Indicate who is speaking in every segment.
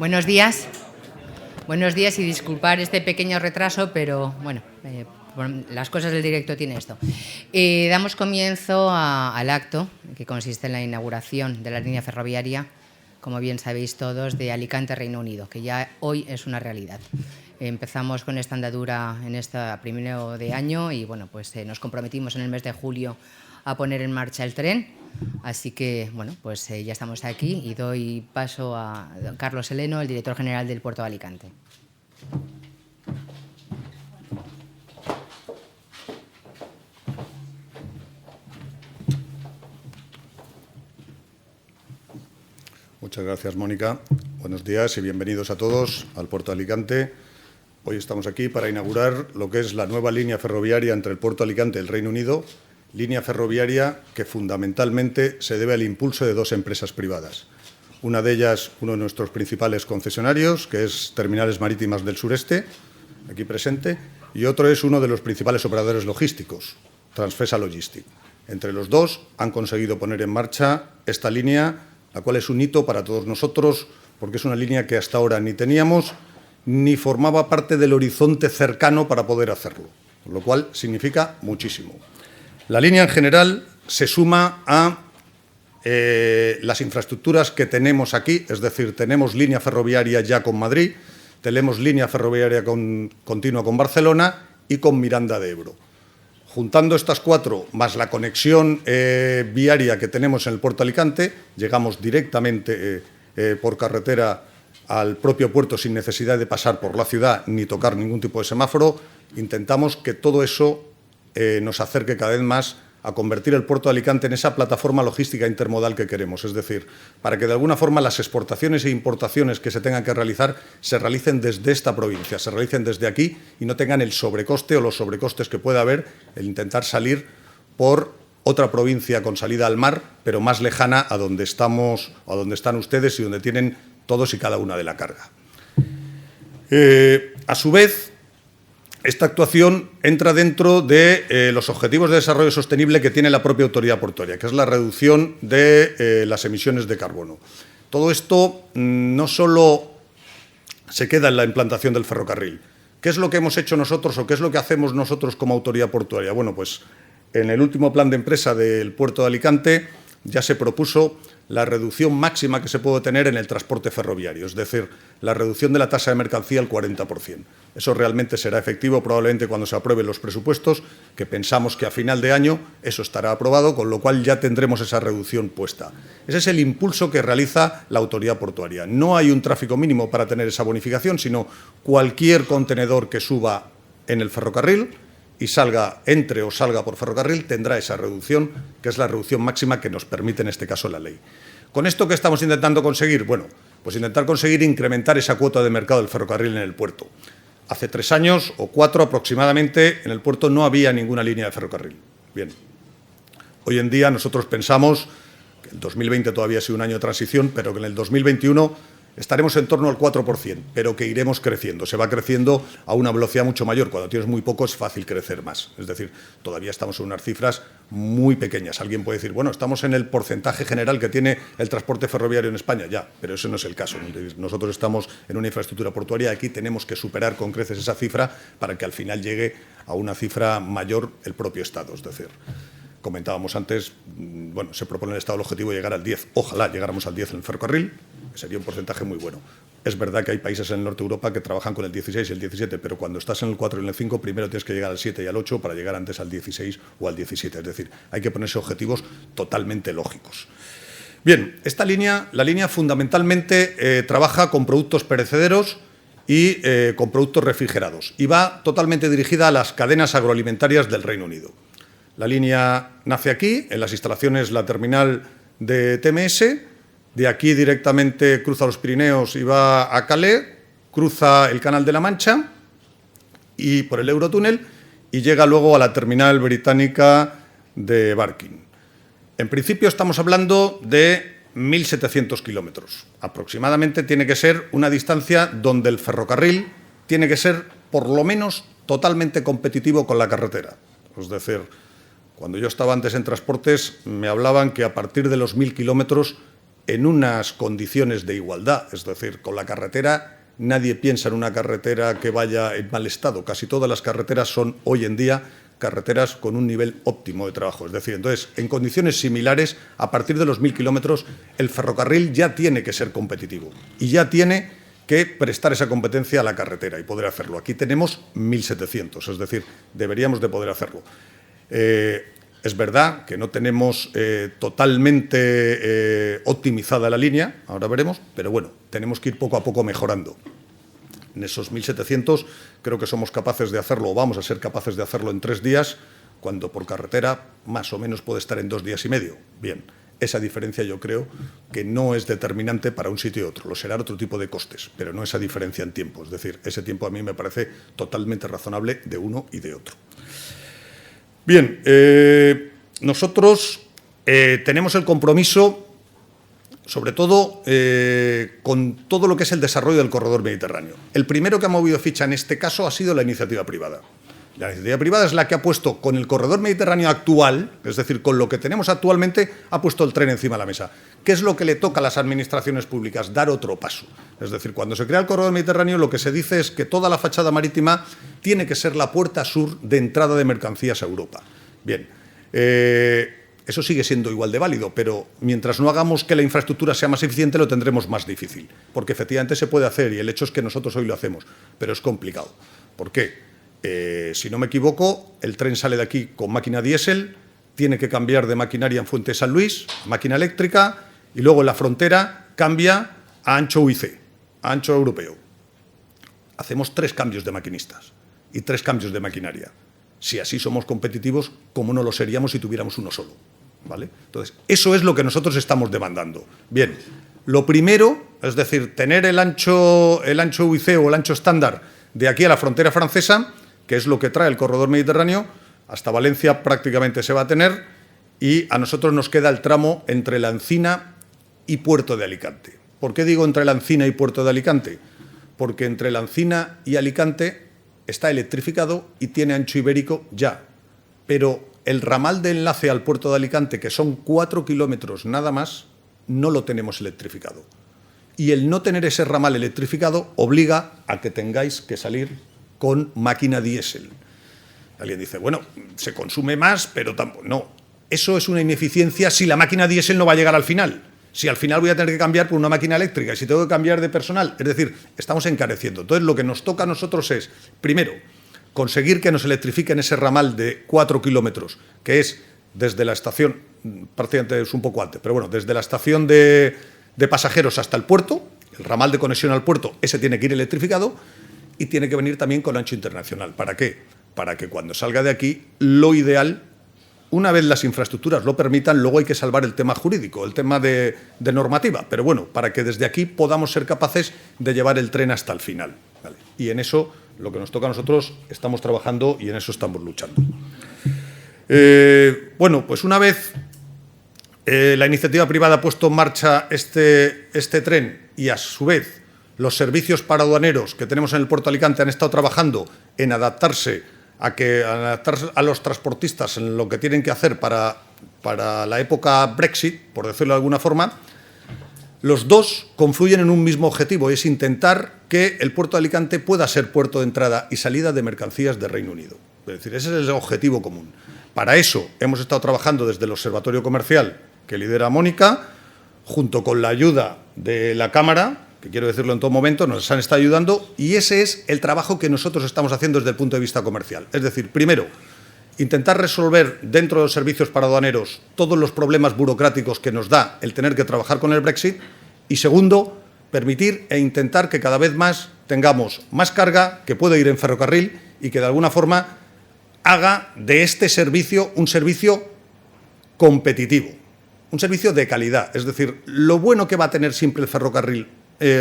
Speaker 1: Buenos días. Buenos días y disculpar este pequeño retraso, pero bueno, las cosas del directo tienen esto. Damos comienzo al acto, que consiste en la inauguración de la línea ferroviaria, como bien sabéis todos, de Alicante, Reino Unido, que ya hoy es una realidad. Empezamos con esta andadura en este primero de año y bueno, pues nos comprometimos en el mes de julio a poner en marcha el tren. Así que, bueno, pues ya estamos aquí y doy paso a don Carlos Heleno, el director general del Puerto de Alicante.
Speaker 2: Muchas gracias, Mónica. Buenos días y bienvenidos a todos al Puerto de Alicante. Hoy estamos aquí para inaugurar lo que es la nueva línea ferroviaria entre el Puerto de Alicante y el Reino Unido, línea ferroviaria que fundamentalmente se debe al impulso de dos empresas privadas. Una de ellas, uno de nuestros principales concesionarios, que es Terminales Marítimas del Sureste, aquí presente, y otro es uno de los principales operadores logísticos, Transfesa Logistic. Entre los dos han conseguido poner en marcha esta línea, la cual es un hito para todos nosotros, porque es una línea que hasta ahora ni teníamos ni formaba parte del horizonte cercano para poder hacerlo, lo cual significa muchísimo. La línea en general se suma a las infraestructuras que tenemos aquí, es decir, tenemos línea ferroviaria ya con Madrid, tenemos línea ferroviaria continua con Barcelona y con Miranda de Ebro. Juntando estas cuatro, más la conexión viaria que tenemos en el Puerto de Alicante, llegamos directamente por carretera al propio puerto sin necesidad de pasar por la ciudad ni tocar ningún tipo de semáforo. Intentamos que todo eso nos acerque cada vez más a convertir el Puerto de Alicante en esa plataforma logística intermodal que queremos, es decir, para que de alguna forma las exportaciones e importaciones que se tengan que realizar se realicen desde esta provincia, se realicen desde aquí y no tengan el sobrecoste o los sobrecostes que pueda haber el intentar salir por otra provincia con salida al mar, pero más lejana a donde estamos, a donde están ustedes y donde tienen todos y cada una de la carga. A su vez, esta actuación entra dentro de los objetivos de desarrollo sostenible que tiene la propia autoridad portuaria, que es la reducción de las emisiones de carbono. Todo esto no solo se queda en la implantación del ferrocarril. ¿Qué es lo que hemos hecho nosotros o qué es lo que hacemos nosotros como autoridad portuaria? Bueno, pues en el último plan de empresa del Puerto de Alicante ya se propuso la reducción máxima que se puede tener en el transporte ferroviario, es decir, la reducción de la tasa de mercancía al 40%. Eso realmente será efectivo probablemente cuando se aprueben los presupuestos, que pensamos que a final de año eso estará aprobado, con lo cual ya tendremos esa reducción puesta. Ese es el impulso que realiza la autoridad portuaria. No hay un tráfico mínimo para tener esa bonificación, sino cualquier contenedor que suba en el ferrocarril y entre o salga por ferrocarril, tendrá esa reducción, que es la reducción máxima que nos permite en este caso la ley. ¿Con esto qué estamos intentando conseguir? Bueno, pues intentar conseguir incrementar esa cuota de mercado del ferrocarril en el puerto. Hace 3 años o 4 aproximadamente en el puerto no había ninguna línea de ferrocarril. Bien, hoy en día nosotros pensamos que el 2020 todavía ha sido un año de transición, pero que en el 2021 estaremos en torno al 4%, pero que iremos creciendo. Se va creciendo a una velocidad mucho mayor. Cuando tienes muy poco es fácil crecer más. Es decir, todavía estamos en unas cifras muy pequeñas. Alguien puede decir, bueno, estamos en el porcentaje general que tiene el transporte ferroviario en España. Ya, pero ese no es el caso. Nosotros estamos en una infraestructura portuaria y aquí tenemos que superar con creces esa cifra para que al final llegue a una cifra mayor el propio Estado. Es decir, comentábamos antes, bueno, se propone el Estado el objetivo de llegar al 10. Ojalá llegáramos al 10 en el ferrocarril, que sería un porcentaje muy bueno. Es verdad que hay países en el norte de Europa que trabajan con el 16 y el 17, pero cuando estás en el 4 y en el 5, primero tienes que llegar al 7 y al 8 para llegar antes al 16 o al 17. Es decir, hay que ponerse objetivos totalmente lógicos. Bien, esta línea, la línea fundamentalmente trabaja con productos perecederos y con productos refrigerados y va totalmente dirigida a las cadenas agroalimentarias del Reino Unido. La línea nace aquí, en las instalaciones, la terminal de TMS. De aquí directamente cruza los Pirineos y va a Calais, cruza el Canal de la Mancha y por el Eurotúnel y llega luego a la terminal británica de Barking. En principio estamos hablando de 1.700 kilómetros. Aproximadamente tiene que ser una distancia donde el ferrocarril tiene que ser por lo menos totalmente competitivo con la carretera. Es decir, cuando yo estaba antes en transportes me hablaban que a partir de los 1.000 kilómetros en unas condiciones de igualdad. Es decir, con la carretera, nadie piensa en una carretera que vaya en mal estado. Casi todas las carreteras son, hoy en día, carreteras con un nivel óptimo de trabajo. Es decir, entonces, en condiciones similares, a partir de los 1.000 kilómetros, el ferrocarril ya tiene que ser competitivo y ya tiene que prestar esa competencia a la carretera y poder hacerlo. Aquí tenemos 1.700, es decir, deberíamos de poder hacerlo. Es verdad que no tenemos totalmente optimizada la línea, ahora veremos, pero bueno, tenemos que ir poco a poco mejorando. En esos 1.700 creo que somos capaces de hacerlo, o vamos a ser capaces de hacerlo en 3 días, cuando por carretera más o menos puede estar en 2 días y medio. Bien, esa diferencia yo creo que no es determinante para un sitio y otro, lo será otro tipo de costes, pero no esa diferencia en tiempo. Es decir, ese tiempo a mí me parece totalmente razonable de uno y de otro. Bien, nosotros tenemos el compromiso, sobre todo, con todo lo que es el desarrollo del corredor mediterráneo. El primero que ha movido ficha en este caso ha sido la iniciativa privada. La iniciativa privada es la que ha puesto, con el corredor mediterráneo actual, es decir, con lo que tenemos actualmente, ha puesto el tren encima de la mesa. ¿Qué es lo que le toca a las administraciones públicas? Dar otro paso. Es decir, cuando se crea el corredor mediterráneo, lo que se dice es que toda la fachada marítima tiene que ser la puerta sur de entrada de mercancías a Europa. Bien, eso sigue siendo igual de válido, pero mientras no hagamos que la infraestructura sea más eficiente, lo tendremos más difícil, porque efectivamente se puede hacer y el hecho es que nosotros hoy lo hacemos, pero es complicado. ¿Por qué? Si no me equivoco, el tren sale de aquí con máquina diésel, tiene que cambiar de maquinaria en Fuente de San Luis, máquina eléctrica, y luego en la frontera cambia a ancho UIC, a ancho europeo. Hacemos 3 cambios de maquinistas y 3 cambios de maquinaria. Si así somos competitivos, ¿cómo no lo seríamos si tuviéramos uno solo? ¿Vale? Entonces, eso es lo que nosotros estamos demandando. Bien, lo primero, es decir, tener el ancho UIC o el ancho estándar de aquí a la frontera francesa, que es lo que trae el corredor mediterráneo, hasta Valencia prácticamente se va a tener, y a nosotros nos queda el tramo entre La Encina y Puerto de Alicante. ¿Por qué digo entre La Encina y Puerto de Alicante? Porque entre La Encina y Alicante está electrificado y tiene ancho ibérico ya, pero el ramal de enlace al puerto de Alicante, que son 4 kilómetros nada más, no lo tenemos electrificado. Y el no tener ese ramal electrificado obliga a que tengáis que salir con máquina diésel. Alguien dice, bueno, se consume más, pero tampoco. No, eso es una ineficiencia si la máquina diésel no va a llegar al final. Si al final voy a tener que cambiar por una máquina eléctrica y si tengo que cambiar de personal, es decir, estamos encareciendo. Entonces, lo que nos toca a nosotros es, primero, conseguir que nos electrifiquen ese ramal de 4 kilómetros, que es desde la estación, prácticamente es un poco antes, pero bueno, desde la estación de pasajeros hasta el puerto, el ramal de conexión al puerto, ese tiene que ir electrificado y tiene que venir también con ancho internacional. ¿Para qué? Para que cuando salga de aquí, lo ideal, una vez las infraestructuras lo permitan, luego hay que salvar el tema jurídico, el tema de normativa, pero bueno, para que desde aquí podamos ser capaces de llevar el tren hasta el final. ¿Vale? Y en eso, lo que nos toca a nosotros, estamos trabajando y en eso estamos luchando. Bueno, pues una vez la iniciativa privada ha puesto en marcha este tren y a su vez los servicios paraduaneros que tenemos en el puerto de Alicante han estado trabajando en adaptarse a los transportistas en lo que tienen que hacer para la época Brexit, por decirlo de alguna forma, los dos confluyen en un mismo objetivo, y es intentar que el puerto de Alicante pueda ser puerto de entrada y salida de mercancías del Reino Unido. Es decir, ese es el objetivo común. Para eso hemos estado trabajando desde el Observatorio Comercial, que lidera Mónica, junto con la ayuda de la Cámara, que quiero decirlo en todo momento, nos han estado ayudando, y ese es el trabajo que nosotros estamos haciendo desde el punto de vista comercial. Es decir, primero, intentar resolver dentro de los servicios paraduaneros todos los problemas burocráticos que nos da el tener que trabajar con el Brexit, y segundo, permitir e intentar que cada vez más tengamos más carga que pueda ir en ferrocarril y que de alguna forma haga de este servicio un servicio competitivo, un servicio de calidad. Es decir, lo bueno que va a tener siempre el ferrocarril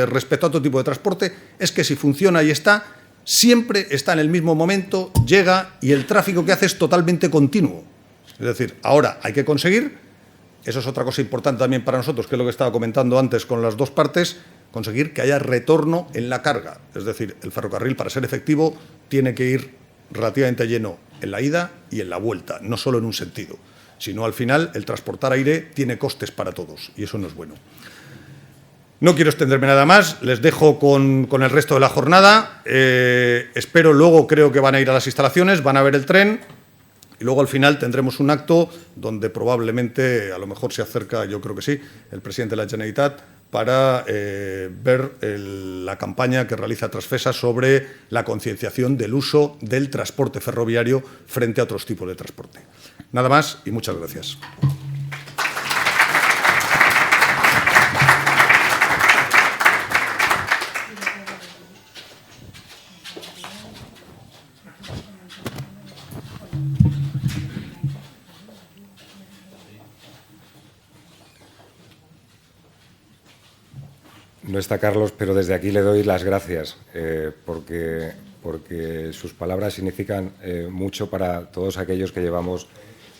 Speaker 2: respecto a otro tipo de transporte es que si funciona y está, siempre está en el mismo momento, llega y el tráfico que hace es totalmente continuo. Es decir, ahora hay que conseguir, eso es otra cosa importante también para nosotros, que es lo que estaba comentando antes con las dos partes, conseguir que haya retorno en la carga. Es decir, el ferrocarril, para ser efectivo, tiene que ir relativamente lleno en la ida y en la vuelta, no solo en un sentido, sino al final el transportar aire tiene costes para todos y eso no es bueno. No quiero extenderme nada más, les dejo con el resto de la jornada. Espero, luego creo que van a ir a las instalaciones, van a ver el tren y luego al final tendremos un acto donde probablemente, a lo mejor se acerca, yo creo que sí, el presidente de la Generalitat para ver la campaña que realiza Transfesa sobre la concienciación del uso del transporte ferroviario frente a otros tipos de transporte. Nada más y muchas gracias.
Speaker 3: No está Carlos, pero desde aquí le doy las gracias porque sus palabras significan mucho para todos aquellos que llevamos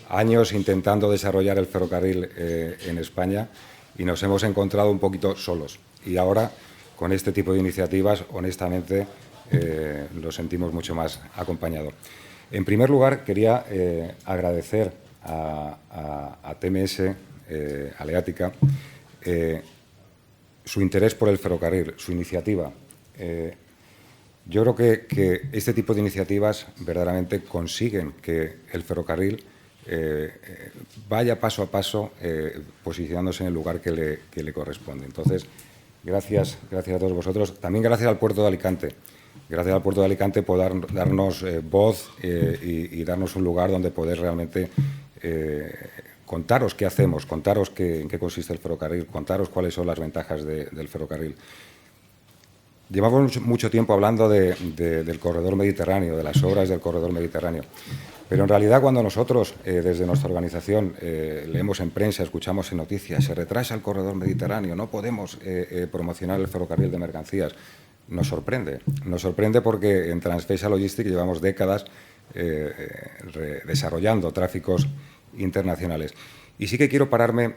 Speaker 3: años intentando desarrollar el ferrocarril en España y nos hemos encontrado un poquito solos. Y ahora, con este tipo de iniciativas, honestamente, lo sentimos mucho más acompañado. En primer lugar, quería agradecer a TMS, Aleática, su interés por el ferrocarril, su iniciativa. Yo creo que este tipo de iniciativas verdaderamente consiguen que el ferrocarril vaya paso a paso posicionándose en el lugar que le corresponde. Entonces, gracias a todos vosotros. También gracias al Puerto de Alicante. Gracias al Puerto de Alicante por darnos voz y darnos un lugar donde poder realmente contaros qué hacemos, contaros en qué consiste el ferrocarril, contaros cuáles son las ventajas del ferrocarril. Llevamos mucho tiempo hablando del corredor mediterráneo, de las obras del corredor mediterráneo, pero en realidad cuando nosotros, desde nuestra organización, leemos en prensa, escuchamos en noticias, se retrasa el corredor mediterráneo, no podemos promocionar el ferrocarril de mercancías, nos sorprende porque en Transfesa Logistics llevamos décadas desarrollando tráficos internacionales. Y sí que quiero pararme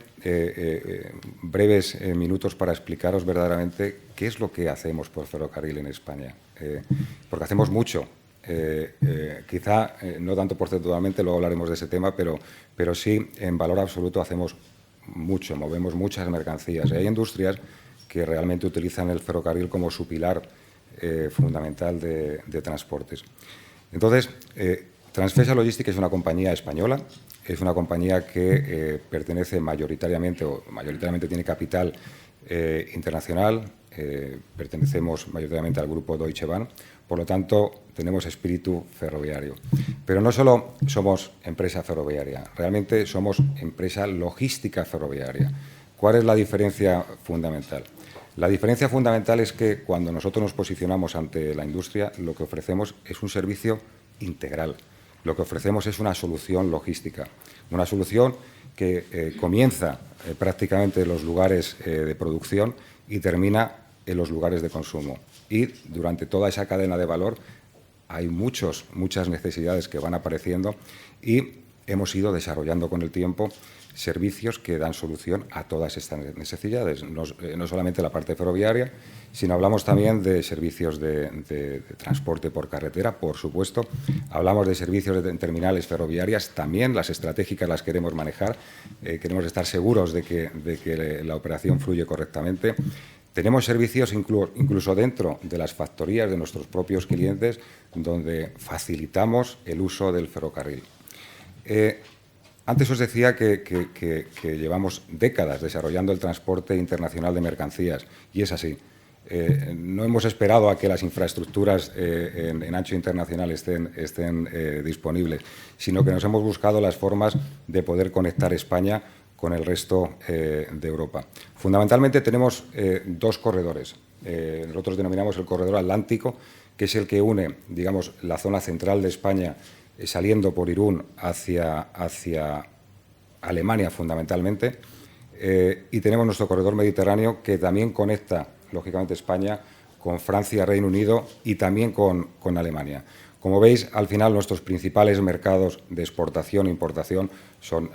Speaker 3: breves minutos para explicaros verdaderamente qué es lo que hacemos por ferrocarril en España. Porque hacemos mucho. Quizá no tanto porcentualmente, luego hablaremos de ese tema, pero sí en valor absoluto hacemos mucho, movemos muchas mercancías. Y hay industrias que realmente utilizan el ferrocarril como su pilar fundamental de transportes. Entonces, Transfesa Logistics es una compañía española, es una compañía que pertenece mayoritariamente tiene capital internacional, pertenecemos mayoritariamente al grupo Deutsche Bahn, por lo tanto tenemos espíritu ferroviario. Pero no solo somos empresa ferroviaria, realmente somos empresa logística ferroviaria. ¿Cuál es la diferencia fundamental? La diferencia fundamental es que cuando nosotros nos posicionamos ante la industria, lo que ofrecemos es un servicio integral. Lo que ofrecemos es una solución logística, una solución que comienza prácticamente en los lugares de producción y termina en los lugares de consumo. Y durante toda esa cadena de valor hay muchas necesidades que van apareciendo y hemos ido desarrollando con el tiempo servicios que dan solución a todas estas necesidades, no solamente la parte ferroviaria, sino hablamos también de servicios de transporte por carretera, por supuesto, hablamos de servicios de terminales ferroviarias, también las estratégicas las queremos manejar, queremos estar seguros de que la operación fluye correctamente. Tenemos servicios incluso dentro de las factorías de nuestros propios clientes, donde facilitamos el uso del ferrocarril. Antes os decía que llevamos décadas desarrollando el transporte internacional de mercancías, y es así. No hemos esperado a que las infraestructuras en ancho internacional estén disponibles, sino que nos hemos buscado las formas de poder conectar España con el resto de Europa. Fundamentalmente tenemos dos corredores. Nosotros denominamos el corredor atlántico, que es el que une, digamos, la zona central de España saliendo por Irún hacia Alemania fundamentalmente, y tenemos nuestro corredor mediterráneo que también conecta, lógicamente, España con Francia, Reino Unido y también con Alemania. Como veis, al final nuestros principales mercados de exportación e importación son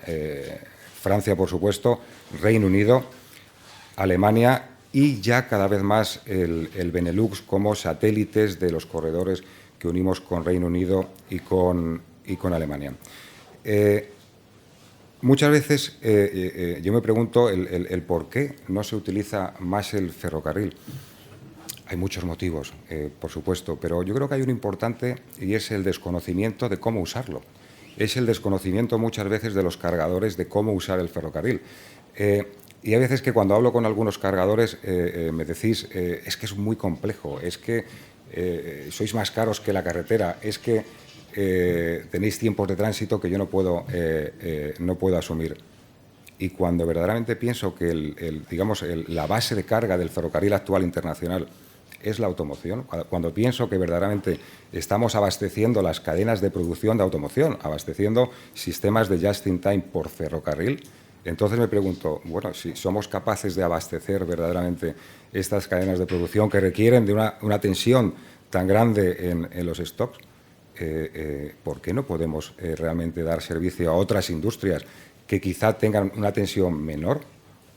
Speaker 3: Francia, por supuesto, Reino Unido, Alemania y ya cada vez más el Benelux como satélites de los corredores que unimos con Reino Unido y con Alemania. muchas veces yo me pregunto el por qué no se utiliza más el ferrocarril. Hay muchos motivos, por supuesto, pero yo creo que hay uno importante y es el desconocimiento de cómo usarlo. Es el desconocimiento muchas veces de los cargadores de cómo usar el ferrocarril. Y hay veces que cuando hablo con algunos cargadores me decís, es que es muy complejo, es que sois más caros que la carretera, es que tenéis tiempos de tránsito que yo no puedo asumir. Y cuando verdaderamente pienso que la base de carga del ferrocarril actual internacional es la automoción, cuando pienso que verdaderamente estamos abasteciendo las cadenas de producción de automoción, abasteciendo sistemas de just-in-time por ferrocarril, entonces me pregunto, bueno, si somos capaces de abastecer verdaderamente estas cadenas de producción que requieren de una tensión tan grande en los stocks, ¿por qué no podemos realmente dar servicio a otras industrias que quizá tengan una tensión menor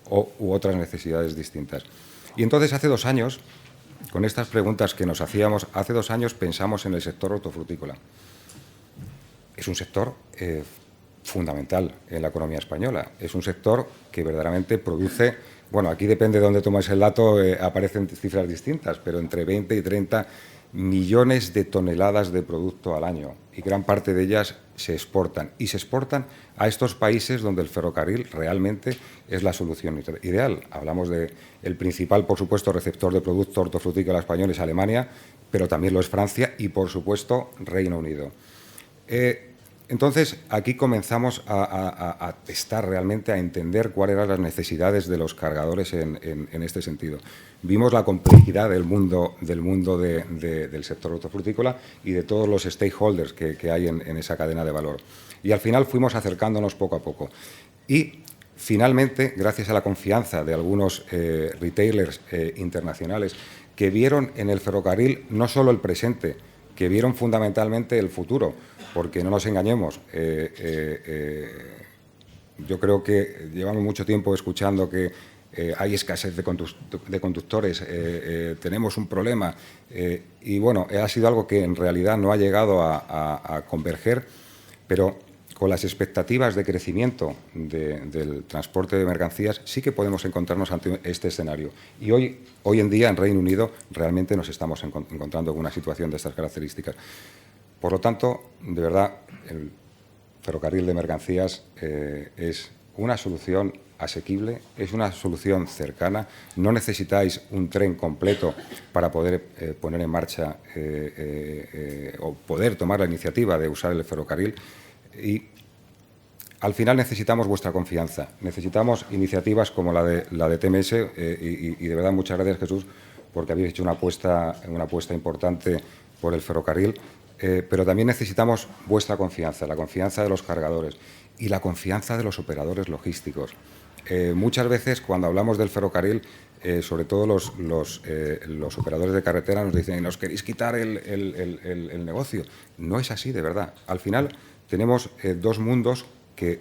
Speaker 3: u otras necesidades distintas? Y entonces hace 2 años, con estas preguntas que nos hacíamos, hace 2 años pensamos en el sector hortofrutícola. Es un sector fundamental en la economía española. Es un sector que verdaderamente produce, bueno, aquí depende de dónde tomes el dato, aparecen cifras distintas, pero entre 20 y 30 millones de toneladas de producto al año, y gran parte de ellas se exportan, y se exportan a estos países donde el ferrocarril realmente es la solución ideal. Hablamos del principal, por supuesto, receptor de producto hortofrutícola español es Alemania, pero también lo es Francia y, por supuesto, Reino Unido. Entonces, aquí comenzamos a testar realmente, a entender cuáles eran las necesidades de los cargadores en este sentido. Vimos la complejidad del mundo del sector hortofrutícola y de todos los stakeholders que hay en esa cadena de valor. Y al final fuimos acercándonos poco a poco. Y finalmente, gracias a la confianza de algunos retailers internacionales que vieron en el ferrocarril no solo el presente, que vieron fundamentalmente el futuro, porque no nos engañemos, yo creo que llevamos mucho tiempo escuchando que hay escasez de conductores, tenemos un problema, y bueno, ha sido algo que en realidad no ha llegado a converger, pero con las expectativas de crecimiento del transporte de mercancías sí que podemos encontrarnos ante este escenario. Y hoy en día en Reino Unido realmente nos estamos encontrando con una situación de estas características. Por lo tanto, de verdad, el ferrocarril de mercancías es una solución asequible, es una solución cercana. No necesitáis un tren completo para poder poner en marcha o poder tomar la iniciativa de usar el ferrocarril. Y al final necesitamos vuestra confianza, necesitamos iniciativas como la de TMS y de verdad muchas gracias, Jesús, porque habéis hecho una apuesta importante por el ferrocarril, pero también necesitamos vuestra confianza, la confianza de los cargadores y la confianza de los operadores logísticos. Muchas veces cuando hablamos del ferrocarril, sobre todo los operadores de carretera nos dicen ¿nos queréis quitar el negocio? No es así, de verdad. Al final tenemos 2 mundos que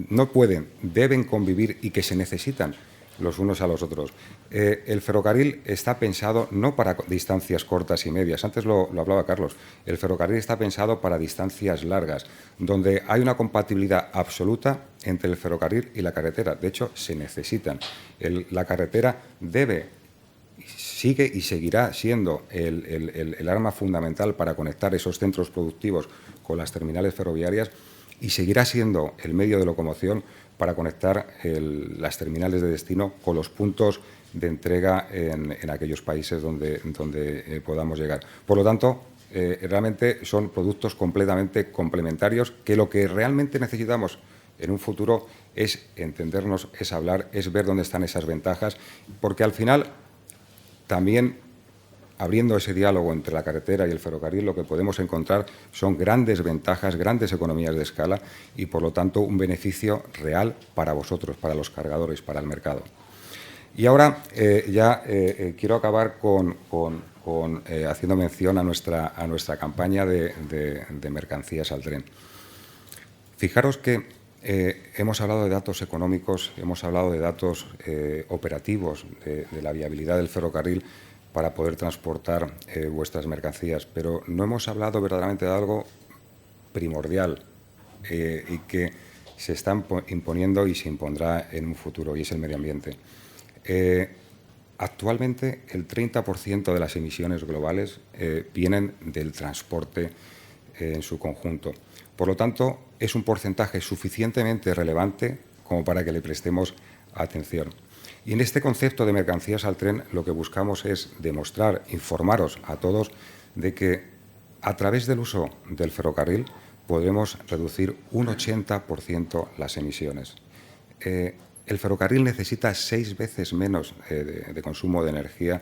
Speaker 3: no pueden, deben convivir y que se necesitan los unos a los otros. El ferrocarril está pensado no para distancias cortas y medias, antes lo hablaba Carlos, el ferrocarril está pensado para distancias largas, donde hay una compatibilidad absoluta entre el ferrocarril y la carretera. De hecho, se necesitan. La carretera sigue y seguirá siendo el arma fundamental para conectar esos centros productivos con las terminales ferroviarias y seguirá siendo el medio de locomoción para conectar las terminales de destino con los puntos de entrega en aquellos países donde podamos llegar. Por lo tanto, realmente son productos completamente complementarios que lo que realmente necesitamos en un futuro es entendernos, es hablar, es ver dónde están esas ventajas, porque al final también abriendo ese diálogo entre la carretera y el ferrocarril, lo que podemos encontrar son grandes ventajas, grandes economías de escala y, por lo tanto, un beneficio real para vosotros, para los cargadores, para el mercado. Y ahora quiero acabar haciendo mención a nuestra campaña de mercancías al tren. Fijaros que hemos hablado de datos económicos, hemos hablado de datos operativos de la viabilidad del ferrocarril para poder transportar vuestras mercancías, pero no hemos hablado verdaderamente de algo primordial y que se está imponiendo y se impondrá en un futuro, y es el medio ambiente. Actualmente, el 30% de las emisiones globales vienen del transporte en su conjunto. Por lo tanto, es un porcentaje suficientemente relevante como para que le prestemos atención. Y en este concepto de mercancías al tren, lo que buscamos es demostrar, informaros a todos de que a través del uso del ferrocarril podemos reducir un 80% las emisiones. El ferrocarril necesita 6 veces menos de consumo de energía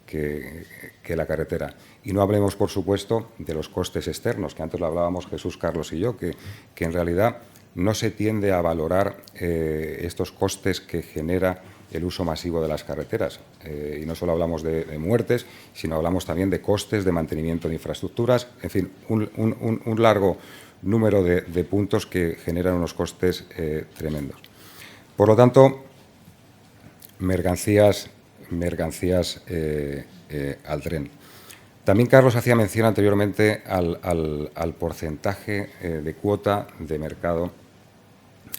Speaker 3: que la carretera. Y no hablemos, por supuesto, de los costes externos, que antes lo hablábamos Jesús, Carlos y yo, que en realidad no se tiende a valorar estos costes que genera el uso masivo de las carreteras. Y no solo hablamos de muertes, sino hablamos también de costes de mantenimiento de infraestructuras, en fin, un largo número de puntos que generan unos costes tremendos. Por lo tanto, mercancías al tren. También Carlos hacía mención anteriormente al porcentaje de cuota de mercado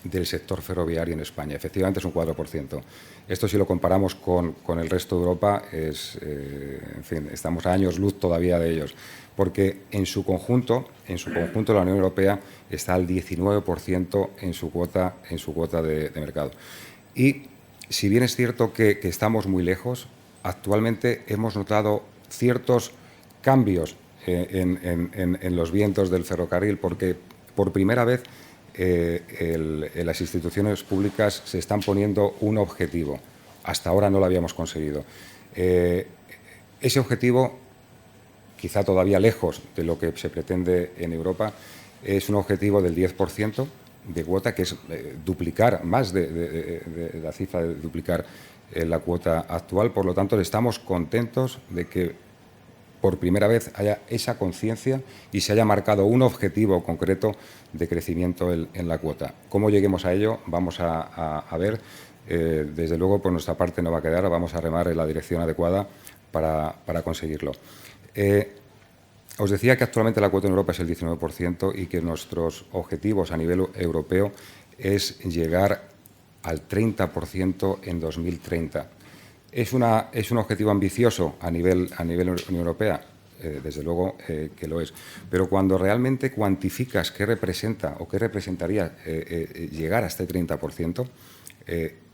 Speaker 3: del sector ferroviario en España. Efectivamente es un 4%. Esto, si lo comparamos con el resto de Europa, en fin, estamos a años luz todavía de ellos, porque en su conjunto la Unión Europea está al 19% en su cuota de mercado. Y si bien es cierto que estamos muy lejos, actualmente hemos notado ciertos cambios en los vientos del ferrocarril, porque por primera vez las instituciones públicas se están poniendo un objetivo. Hasta ahora no lo habíamos conseguido. Ese objetivo, quizá todavía lejos de lo que se pretende en Europa, es un objetivo del 10% de cuota, que es duplicar, más de la cifra de duplicar la cuota actual. Por lo tanto, estamos contentos de que por primera vez haya esa conciencia y se haya marcado un objetivo concreto de crecimiento en la cuota. ¿Cómo lleguemos a ello? Vamos a ver. Desde luego, por nuestra parte no va a quedar, vamos a remar en la dirección adecuada para conseguirlo. Os decía que actualmente la cuota en Europa es el 19% y que nuestros objetivos a nivel europeo es llegar al 30% en 2030. ¿Es un objetivo ambicioso a nivel Unión Europea? Desde luego que lo es. Pero cuando realmente cuantificas qué representa o qué representaría llegar a este 30%,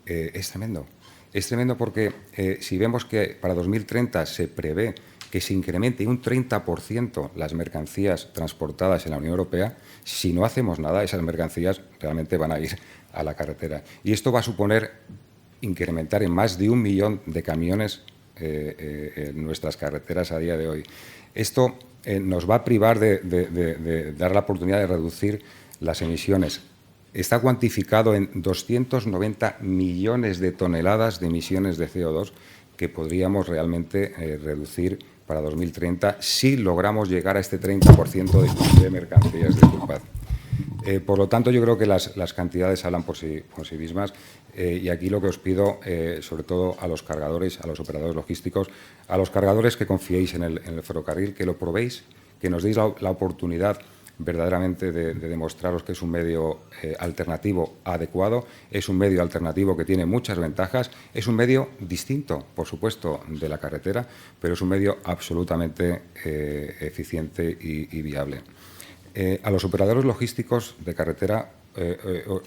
Speaker 3: es tremendo. Es tremendo porque si vemos que para 2030 se prevé que se incremente un 30% las mercancías transportadas en la Unión Europea, si no hacemos nada, esas mercancías realmente van a ir a la carretera. Y esto va a suponer incrementar en más de 1 millón de camiones en nuestras carreteras a día de hoy. Esto nos va a privar de dar la oportunidad de reducir las emisiones. Está cuantificado en 290 millones de toneladas de emisiones de CO2 que podríamos realmente reducir para 2030 si logramos llegar a este 30% de mercancías. Disculpad. Por lo tanto, yo creo que las cantidades hablan por sí mismas y aquí lo que os pido, sobre todo a los cargadores, a los operadores logísticos, a los cargadores que confiéis en el ferrocarril, que lo probéis, que nos deis la oportunidad verdaderamente de demostraros que es un medio alternativo adecuado, es un medio alternativo que tiene muchas ventajas, es un medio distinto, por supuesto, de la carretera, pero es un medio absolutamente eficiente y viable. A los operadores logísticos de carretera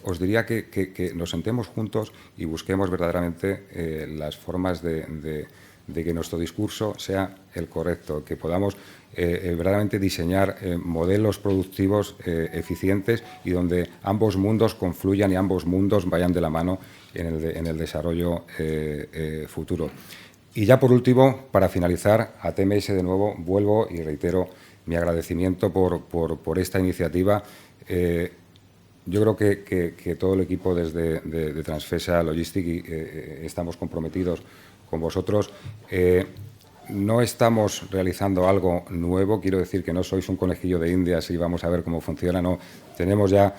Speaker 3: os diría que nos sentemos juntos y busquemos verdaderamente las formas de que nuestro discurso sea el correcto, que podamos verdaderamente diseñar modelos productivos eficientes y donde ambos mundos confluyan y ambos mundos vayan de la mano en el desarrollo futuro. Y ya por último, para finalizar, a TMS de nuevo vuelvo y reitero mi agradecimiento por esta iniciativa. Yo creo que todo el equipo de Transfesa Logistics estamos comprometidos con vosotros. No estamos realizando algo nuevo, quiero decir que no sois un conejillo de Indias y vamos a ver cómo funciona, no. Tenemos ya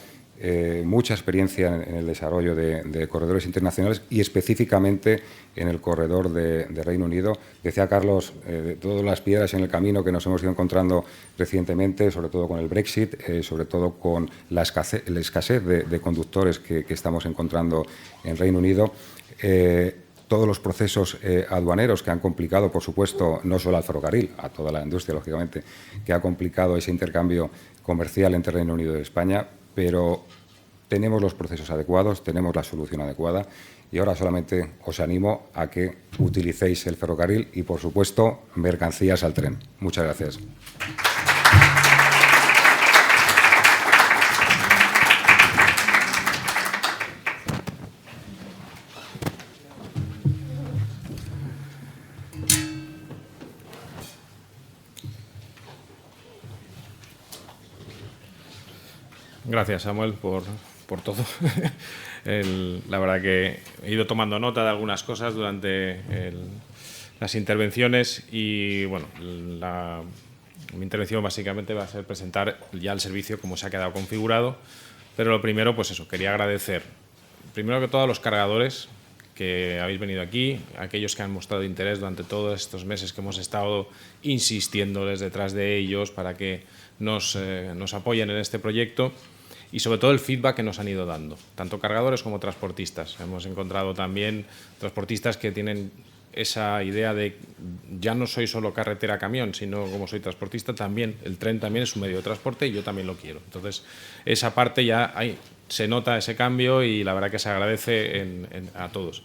Speaker 3: mucha experiencia en el desarrollo de corredores internacionales y específicamente en el corredor de Reino Unido. Decía Carlos, de todas las piedras en el camino que nos hemos ido encontrando recientemente, sobre todo con el Brexit, sobre todo con la escasez de conductores que estamos encontrando en Reino Unido. Todos los procesos aduaneros que han complicado, por supuesto, no solo al ferrocarril, a toda la industria, lógicamente, que ha complicado ese intercambio comercial entre Reino Unido y España, pero tenemos los procesos adecuados, tenemos la solución adecuada y ahora solamente os animo a que utilicéis el ferrocarril y, por supuesto, mercancías al tren. Muchas gracias.
Speaker 4: Gracias, Samuel, por todo. La verdad que he ido tomando nota de algunas cosas durante las intervenciones y, bueno, mi intervención básicamente va a ser presentar ya el servicio como se ha quedado configurado, pero lo primero, pues eso, quería agradecer, primero que todo, a los cargadores que habéis venido aquí, aquellos que han mostrado interés durante todos estos meses que hemos estado insistiéndoles detrás de ellos para que nos apoyen en este proyecto. Y sobre todo el feedback que nos han ido dando, tanto cargadores como transportistas. Hemos encontrado también transportistas que tienen esa idea de ya no soy solo carretera-camión, sino como soy transportista también, el tren también es un medio de transporte y yo también lo quiero. Entonces, esa parte ya se nota ese cambio y la verdad que se agradece a todos.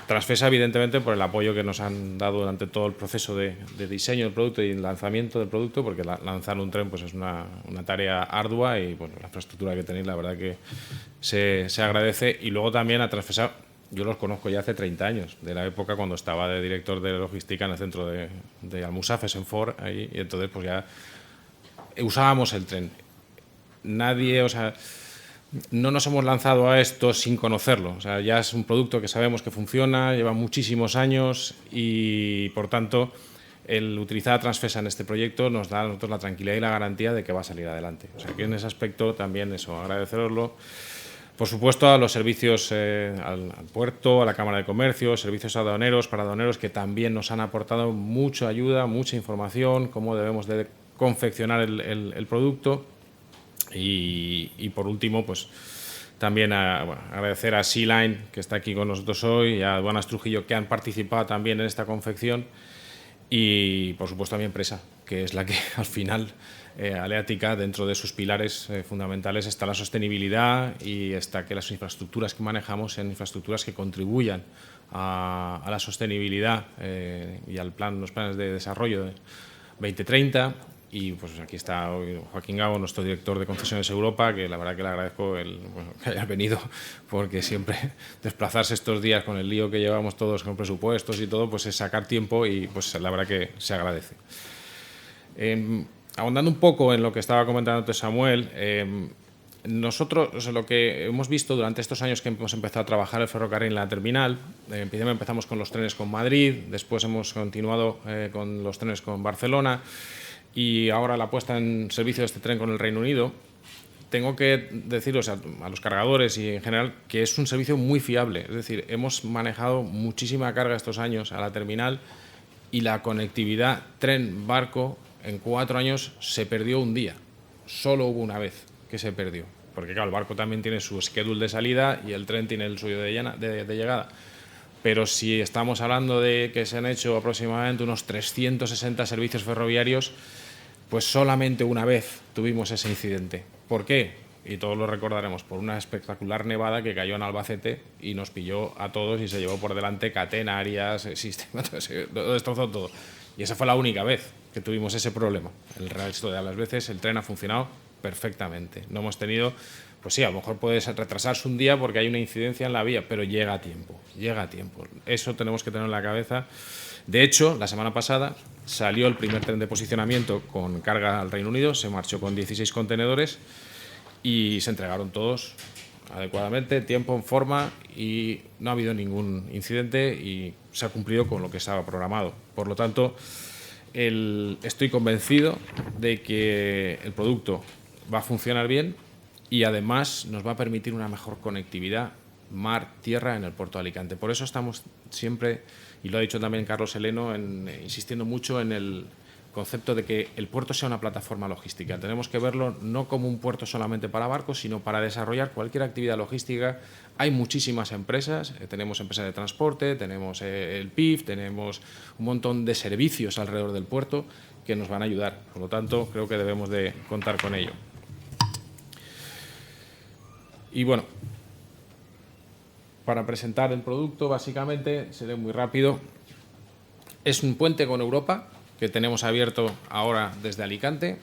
Speaker 4: Transfesa, evidentemente, por el apoyo que nos han dado durante todo el proceso de diseño del producto y el lanzamiento del producto, porque lanzar un tren pues es una tarea ardua y, bueno, la infraestructura que tenéis, la verdad que se agradece. Y luego también a Transfesa, yo los conozco ya hace 30 años, de la época cuando estaba de director de logística en el centro de Almusafes, en Ford, ahí, y entonces pues ya usábamos el tren. Nadie, o sea, no nos hemos lanzado a esto sin conocerlo. O sea, ya es un producto que sabemos que funciona, lleva muchísimos años y, por tanto, el utilizar a Transfesa en este proyecto nos da a nosotros la tranquilidad y la garantía de que va a salir adelante. O sea, que en ese aspecto también eso, agradeceroslo. Por supuesto, a los servicios al puerto, a la Cámara de Comercio, servicios aduaneros, para aduaneros que también nos han aportado mucha ayuda, mucha información, cómo debemos de confeccionar el producto. Y por último, pues también agradecer a Sealine, que está aquí con nosotros hoy, y a Aduanas Trujillo, que han participado también en esta confección, y por supuesto a mi empresa, que es la que al final, Aleatica, dentro de sus pilares fundamentales está la sostenibilidad y está que las infraestructuras que manejamos sean infraestructuras que contribuyan a la sostenibilidad y los planes de desarrollo de 2030. Y pues aquí está hoy Joaquín Gago, nuestro director de Concesiones Europa, que la verdad que le agradezco que haya venido, porque siempre desplazarse estos días con el lío que llevamos todos con presupuestos y todo, pues es sacar tiempo y pues la verdad que se agradece. Ahondando un poco en lo que estaba comentando antes Samuel, nosotros, o sea, lo que hemos visto durante estos años que hemos empezado a trabajar el ferrocarril en la terminal, empezamos con los trenes con Madrid, después hemos continuado con los trenes con Barcelona, y ahora la puesta en servicio de este tren con el Reino Unido. Tengo que deciros a los cargadores y en general que es un servicio muy fiable. Es decir, hemos manejado muchísima carga estos años a la terminal y la conectividad tren-barco en 4 años se perdió un día. Solo hubo una vez que se perdió. Porque claro, el barco también tiene su schedule de salida y el tren tiene el suyo de llegada. Pero si estamos hablando de que se han hecho aproximadamente unos 360 servicios ferroviarios, pues solamente una vez tuvimos ese incidente. ¿Por qué? Y todos lo recordaremos, por una espectacular nevada que cayó en Albacete y nos pilló a todos y se llevó por delante catenarias, sistemas, lo destrozó todo. Y esa fue la única vez que tuvimos ese problema. El resto de las veces el tren ha funcionado perfectamente. No hemos tenido... Pues sí, a lo mejor puede retrasarse un día porque hay una incidencia en la vía, pero llega a tiempo, llega a tiempo. Eso tenemos que tener en la cabeza. De hecho, la semana pasada salió el primer tren de posicionamiento con carga al Reino Unido, se marchó con 16 contenedores y se entregaron todos adecuadamente, tiempo, en forma, y no ha habido ningún incidente y se ha cumplido con lo que estaba programado. Por lo tanto, estoy convencido de que el producto va a funcionar bien y además nos va a permitir una mejor conectividad mar-tierra en el puerto de Alicante. Por eso estamos siempre, y lo ha dicho también Carlos Heleno, insistiendo mucho en el concepto de que el puerto sea una plataforma logística. Tenemos que verlo no como un puerto solamente para barcos, sino para desarrollar cualquier actividad logística. Hay muchísimas empresas, tenemos empresas de transporte, tenemos el PIF, tenemos un montón de servicios alrededor del puerto que nos van a ayudar. Por lo tanto, creo que debemos de contar con ello. Y bueno, para presentar el producto, básicamente, seré muy rápido. Es un puente con Europa que tenemos abierto ahora desde Alicante,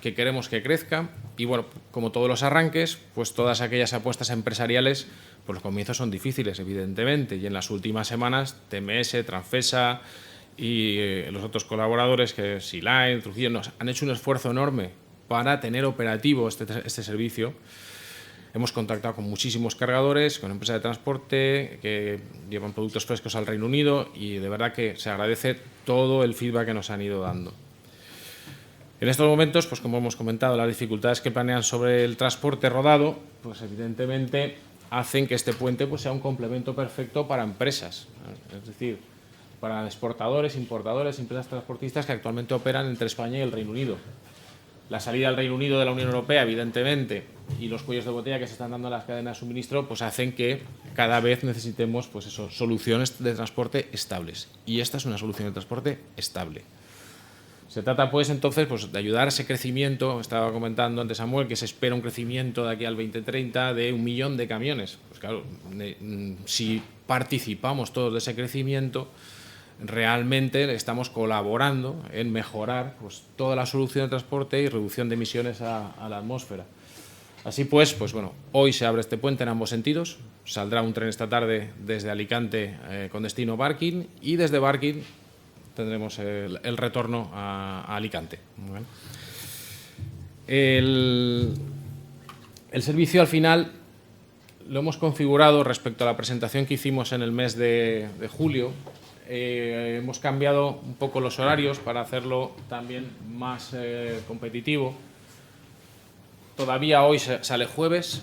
Speaker 4: que queremos que crezca. Y bueno, como todos los arranques, pues todas aquellas apuestas empresariales, pues los comienzos son difíciles, evidentemente. Y en las últimas semanas, TMS, Transfesa y los otros colaboradores, que Sealine, Trujillo, nos han hecho un esfuerzo enorme para tener operativo este servicio. Hemos contactado con muchísimos cargadores, con empresas de transporte que llevan productos frescos al Reino Unido y de verdad que se agradece todo el feedback que nos han ido dando. En estos momentos, pues como hemos comentado, las dificultades que planean sobre el transporte rodado, pues evidentemente hacen que este puente pues sea un complemento perfecto para empresas, es decir, para exportadores, importadores, empresas transportistas que actualmente operan entre España y el Reino Unido. La salida al Reino Unido de la Unión Europea, evidentemente, y los cuellos de botella que se están dando en las cadenas de suministro, pues hacen que cada vez necesitemos pues eso, soluciones de transporte estables. Y esta es una solución de transporte estable. Se trata, pues, entonces, pues, de ayudar a ese crecimiento. Estaba comentando antes Samuel que se espera un crecimiento de aquí al 2030 de 1 millón de camiones. Pues claro, si participamos todos de ese crecimiento, realmente estamos colaborando en mejorar pues, toda la solución de transporte y reducción de emisiones a la atmósfera. Así pues, bueno, hoy se abre este puente en ambos sentidos. Saldrá un tren esta tarde desde Alicante con destino Barking y desde Barking tendremos el retorno a Alicante. Muy bien. El servicio al final lo hemos configurado respecto a la presentación que hicimos en el mes de julio. Hemos cambiado un poco los horarios para hacerlo también más competitivo. Todavía hoy sale jueves,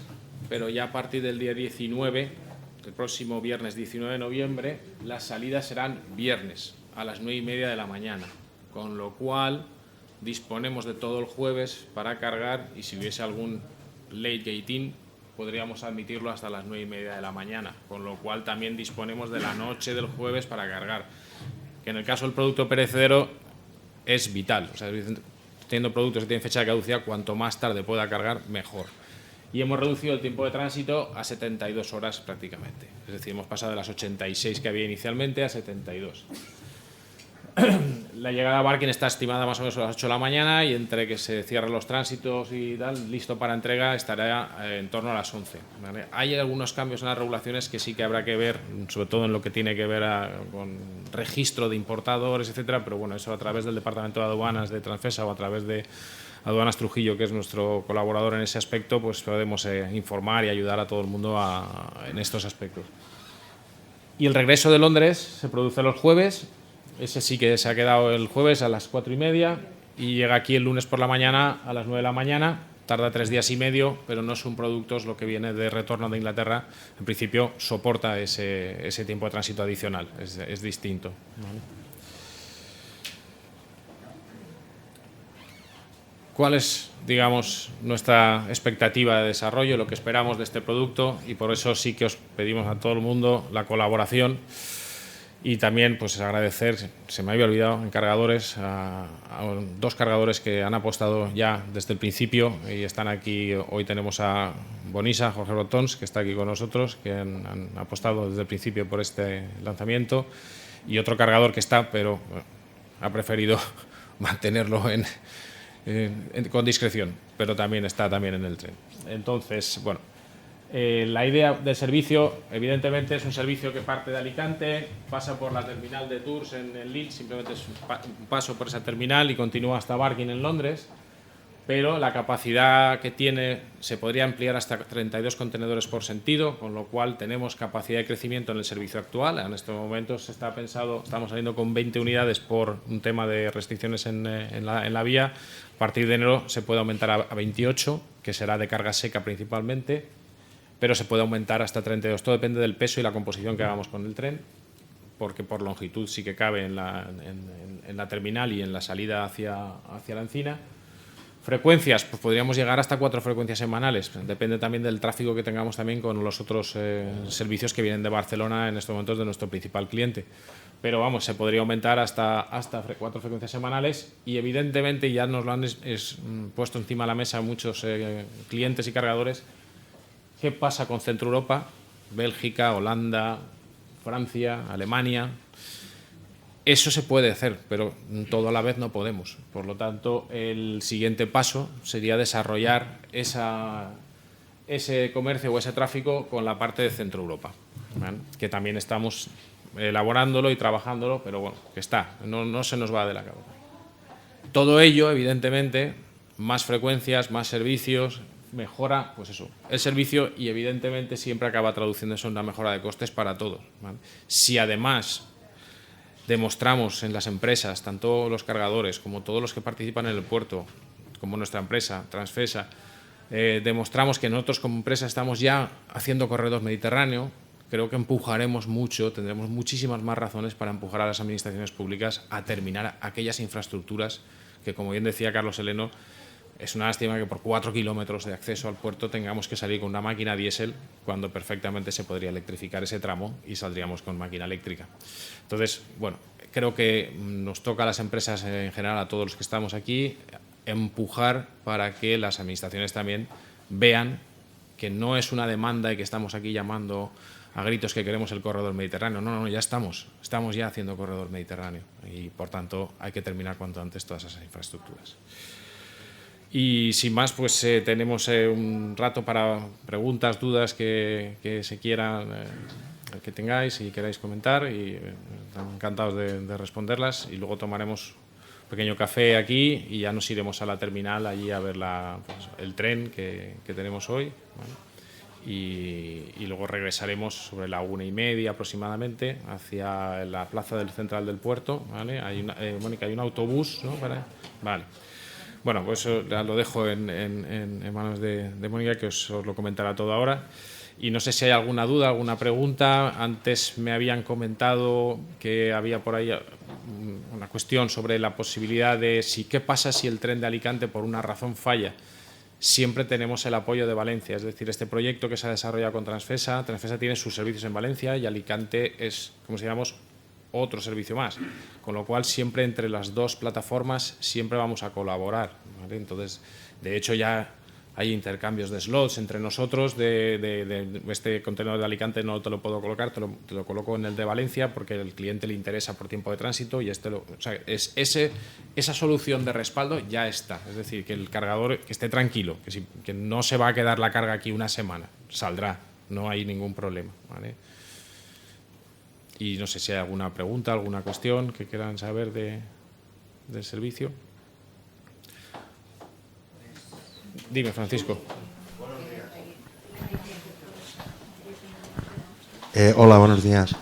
Speaker 4: pero ya a partir del día 19, el próximo viernes 19 de noviembre, las salidas serán viernes a las 9:30 de la mañana, con lo cual disponemos de todo el jueves para cargar y si hubiese algún late gate-in podríamos admitirlo hasta las 9:30 de la mañana, con lo cual también disponemos de la noche del jueves para cargar, que en el caso del producto perecedero es vital, o sea, teniendo productos que tienen fecha de caducidad, cuanto más tarde pueda cargar, mejor. Y hemos reducido el tiempo de tránsito a 72 horas prácticamente, es decir, hemos pasado de las 86 que había inicialmente a 72. La llegada a Barking está estimada más o menos a las 8 de la mañana y entre que se cierran los tránsitos y tal, listo para entrega, estará en torno a las 11. ¿Vale? Hay algunos cambios en las regulaciones que sí que habrá que ver, sobre todo en lo que tiene que ver con registro de importadores, etcétera, pero bueno, eso a través del Departamento de Aduanas de Transfesa o a través de Aduanas Trujillo, que es nuestro colaborador en ese aspecto, pues podemos informar y ayudar a todo el mundo en estos aspectos. Y el regreso de Londres se produce los jueves. Ese sí que se ha quedado el jueves a las 4:30 y llega aquí el lunes por la mañana a las 9 de la mañana. Tarda 3 días y medio, pero no es un producto, es lo que viene de retorno de Inglaterra. En principio soporta ese tiempo de tránsito adicional, es distinto. ¿Vale? ¿Cuál es, digamos, nuestra expectativa de desarrollo, lo que esperamos de este producto? Y por eso sí que os pedimos a todo el mundo la colaboración. Y también pues agradecer, se me había olvidado, en cargadores, a 2 cargadores que han apostado ya desde el principio y están aquí. Hoy tenemos a Bonisa, Jorge Brotons, que está aquí con nosotros, que han apostado desde el principio por este lanzamiento, y otro cargador que está, pero ha preferido mantenerlo con discreción, pero también está también en el tren. Entonces, bueno, la idea del servicio, evidentemente, es un servicio que parte de Alicante, pasa por la terminal de Tours en Lille, simplemente es un paso por esa terminal y continúa hasta Barking en Londres, pero la capacidad que tiene se podría ampliar hasta 32 contenedores por sentido, con lo cual tenemos capacidad de crecimiento en el servicio actual. En estos momentos está pensado, estamos saliendo con 20 unidades por un tema de restricciones en la vía, A partir de enero se puede aumentar a 28, que será de carga seca principalmente, pero se puede aumentar hasta 32. Todo depende del peso y la composición que hagamos con el tren, porque por longitud sí que cabe en la terminal y en la salida hacia la Encina. Frecuencias, pues podríamos llegar hasta 4 frecuencias semanales. Depende también del tráfico que tengamos también con los otros servicios que vienen de Barcelona en estos momentos de nuestro principal cliente. Pero vamos, se podría aumentar hasta 4 frecuencias semanales y evidentemente ya nos lo han puesto encima de la mesa muchos clientes y cargadores. ¿Qué pasa con Centro Europa? Bélgica, Holanda, Francia, Alemania. Eso se puede hacer, pero todo a la vez no podemos. Por lo tanto, el siguiente paso sería desarrollar ese comercio o ese tráfico con la parte de Centro Europa, ¿vale? Que también estamos elaborándolo y trabajándolo, pero bueno, que está, no se nos va de la cabeza. Todo ello, evidentemente, más frecuencias, más servicios, mejora, pues eso, el servicio y evidentemente siempre acaba traduciéndose en una mejora de costes para todos, ¿vale? Si además demostramos en las empresas, tanto los cargadores como todos los que participan en el puerto, como nuestra empresa, Transfesa, demostramos que nosotros como empresa estamos ya haciendo corredor mediterráneo, creo que empujaremos mucho, tendremos muchísimas más razones para empujar a las administraciones públicas a terminar aquellas infraestructuras que, como bien decía Carlos Heleno, es una lástima que por 4 kilómetros de acceso al puerto tengamos que salir con una máquina diésel cuando perfectamente se podría electrificar ese tramo y saldríamos con máquina eléctrica. Entonces, bueno, creo que nos toca a las empresas en general, a todos los que estamos aquí, empujar para que las administraciones también vean que no es una demanda y que estamos aquí llamando a gritos que queremos el corredor mediterráneo. No, ya estamos ya haciendo corredor mediterráneo y, por tanto, hay que terminar cuanto antes todas esas infraestructuras. Y sin más, pues tenemos un rato para preguntas, dudas que se quieran, que tengáis y queráis comentar, y encantados de responderlas. Y luego tomaremos un pequeño café aquí y ya nos iremos a la terminal allí a ver el tren que tenemos hoy, ¿vale? Y luego regresaremos sobre la 1:30 aproximadamente hacia la plaza del central del puerto, ¿vale? Mónica, hay un autobús, ¿no? Vale. Bueno, pues eso lo dejo en manos de Mónica, que os lo comentará todo ahora. Y no sé si hay alguna duda, alguna pregunta. Antes me habían comentado que había por ahí una cuestión sobre la posibilidad de qué pasa si el tren de Alicante por una razón falla. Siempre tenemos el apoyo de Valencia, es decir, este proyecto que se ha desarrollado con Transfesa tiene sus servicios en Valencia y Alicante es, como si dijéramos, otro servicio más, con lo cual siempre entre las dos plataformas siempre vamos a colaborar, ¿vale? Entonces, de hecho ya hay intercambios de slots entre nosotros, de este contenedor de Alicante no te lo puedo colocar, te lo coloco en el de Valencia porque al cliente le interesa por tiempo de tránsito y esa solución de respaldo ya está, es decir, que el cargador que esté tranquilo, que no se va a quedar la carga aquí una semana, saldrá, no hay ningún problema, ¿vale? Y no sé si hay alguna pregunta, alguna cuestión que quieran saber del servicio. Dime, Francisco.
Speaker 5: Hola, buenos días.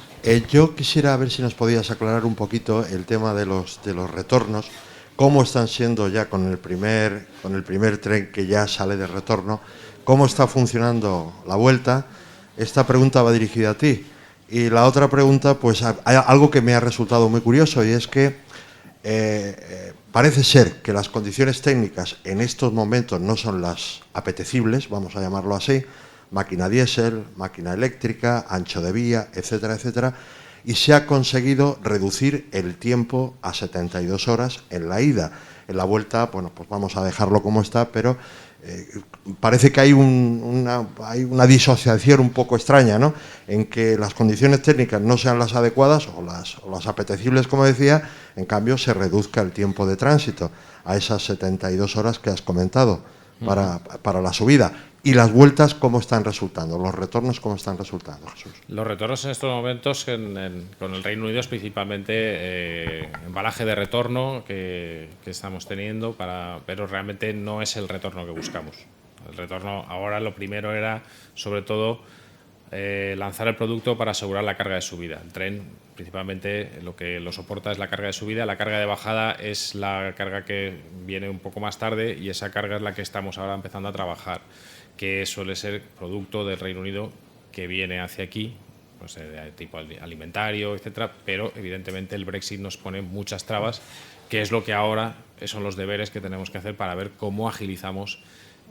Speaker 5: Yo quisiera ver si nos podías aclarar un poquito el tema de los retornos. ¿Cómo están siendo ya con el primer tren que ya sale de retorno? ¿Cómo está funcionando la vuelta? Esta pregunta va dirigida a ti. Y la otra pregunta, pues hay algo que me ha resultado muy curioso y es que parece ser que las condiciones técnicas en estos momentos no son las apetecibles, vamos a llamarlo así, máquina diésel, máquina eléctrica, ancho de vía, etcétera, etcétera, y se ha conseguido reducir el tiempo a 72 horas en la ida. En la vuelta, bueno, pues vamos a dejarlo como está, pero parece que hay una disociación un poco extraña, ¿no? En que las condiciones técnicas no sean las adecuadas o las apetecibles, como decía, en cambio se reduzca el tiempo de tránsito a esas 72 horas que has comentado para la subida. ¿Y las vueltas cómo están resultando? ¿Los retornos cómo están resultando, Jesús?
Speaker 4: Los retornos en estos momentos con el Reino Unido es principalmente embalaje de retorno que estamos teniendo, pero realmente no es el retorno que buscamos. El retorno ahora lo primero era sobre todo lanzar el producto para asegurar la carga de subida. El tren principalmente lo que lo soporta es la carga de subida. La carga de bajada es la carga que viene un poco más tarde y esa carga es la que estamos ahora empezando a trabajar, que suele ser producto del Reino Unido que viene hacia aquí, pues de tipo alimentario, etcétera, pero evidentemente el Brexit nos pone muchas trabas, que es lo que ahora son los deberes que tenemos que hacer para ver cómo agilizamos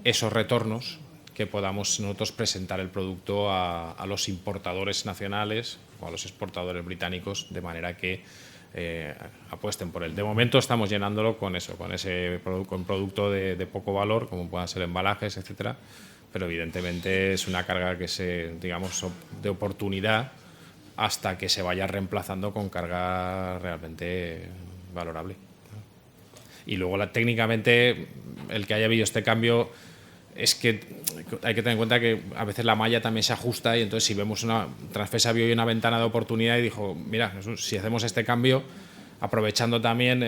Speaker 4: esos retornos, que podamos nosotros presentar el producto a los importadores nacionales o a los exportadores británicos, de manera que apuesten por él. De momento estamos llenándolo con eso, con producto de poco valor, como puedan ser embalajes, etcétera, pero evidentemente es una carga que digamos, de oportunidad, hasta que se vaya reemplazando con carga realmente valorable. Y luego técnicamente el que haya habido este cambio es que hay que tener en cuenta que a veces la malla también se ajusta, y entonces si vemos Transfesa vio una ventana de oportunidad y dijo, mira, Jesús, si hacemos este cambio, aprovechando también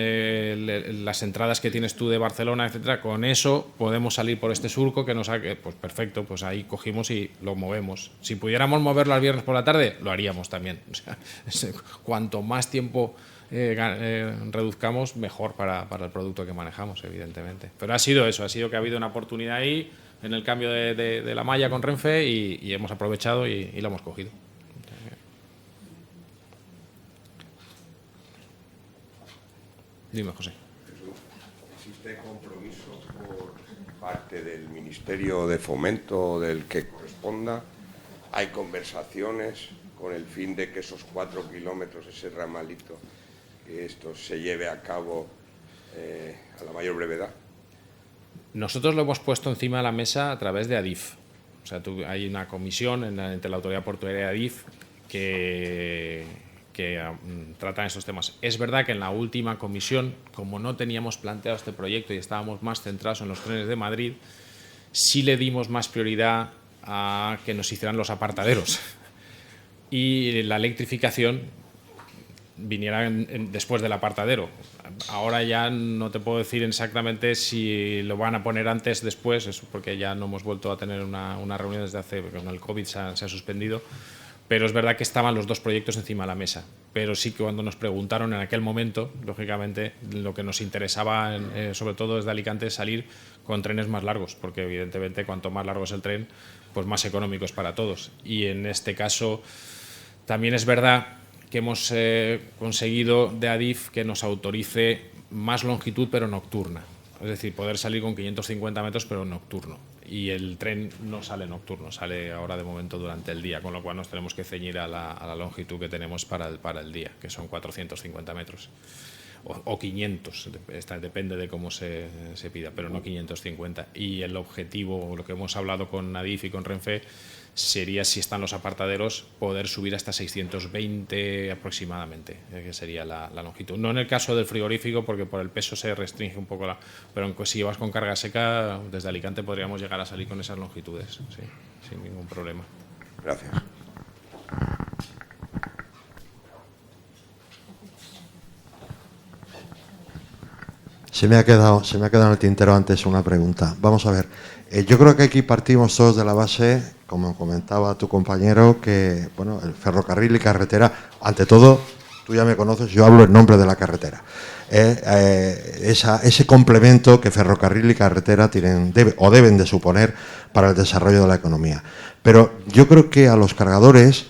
Speaker 4: las entradas que tienes tú de Barcelona, etcétera, con eso podemos salir por este surco que nos hace, pues perfecto, pues ahí cogimos y lo movemos. Si pudiéramos moverlo al viernes por la tarde, lo haríamos también. O sea, cuanto más tiempo reduzcamos, mejor para el producto que manejamos, evidentemente. Pero ha sido eso, ha sido que ha habido una oportunidad ahí en el cambio de la malla con Renfe y hemos aprovechado y lo hemos cogido. Dime, José.
Speaker 6: ¿Existe compromiso por parte del Ministerio de Fomento, del que corresponda? ¿Hay conversaciones con el fin de que esos 4 kilómetros, ese ramalito, que esto se lleve a cabo a la mayor brevedad?
Speaker 4: Nosotros lo hemos puesto encima de la mesa a través de ADIF. O sea, hay una comisión entre la Autoridad Portuaria y ADIF que tratan esos temas. Es verdad que en la última comisión, como no teníamos planteado este proyecto y estábamos más centrados en los trenes de Madrid, sí le dimos más prioridad a que nos hicieran los apartaderos. Y la electrificación viniera después del apartadero. Ahora ya no te puedo decir exactamente si lo van a poner antes, después, eso porque ya no hemos vuelto a tener una reunión desde hace, con el COVID se ha suspendido, pero es verdad que estaban los dos proyectos encima de la mesa. Pero sí que cuando nos preguntaron en aquel momento, lógicamente, lo que nos interesaba, sobre todo desde Alicante, es salir con trenes más largos, porque evidentemente cuanto más largo es el tren, pues más económico es para todos. Y en este caso también es verdad que hemos conseguido de ADIF que nos autorice más longitud pero nocturna, es decir, poder salir con 550 metros pero nocturno, y el tren no sale nocturno, sale ahora de momento durante el día, con lo cual nos tenemos que ceñir a la longitud que tenemos para el día, que son 450 metros o 500, depende de cómo se pida, pero no 550. Y el objetivo, lo que hemos hablado con ADIF y con Renfe, sería, si están los apartaderos, poder subir hasta 620 aproximadamente, que sería la longitud. No en el caso del frigorífico, porque por el peso se restringe un poco, pero si vas con carga seca, desde Alicante podríamos llegar a salir con esas longitudes, sí, sin ningún problema.
Speaker 6: Gracias.
Speaker 5: Se me ha quedado en el tintero antes una pregunta. Vamos a ver, yo creo que aquí partimos todos de la base, como comentaba tu compañero, que bueno, el ferrocarril y carretera, ante todo, tú ya me conoces, yo hablo en nombre de la carretera. Ese complemento que ferrocarril y carretera deben de suponer para el desarrollo de la economía. Pero yo creo que a los cargadores,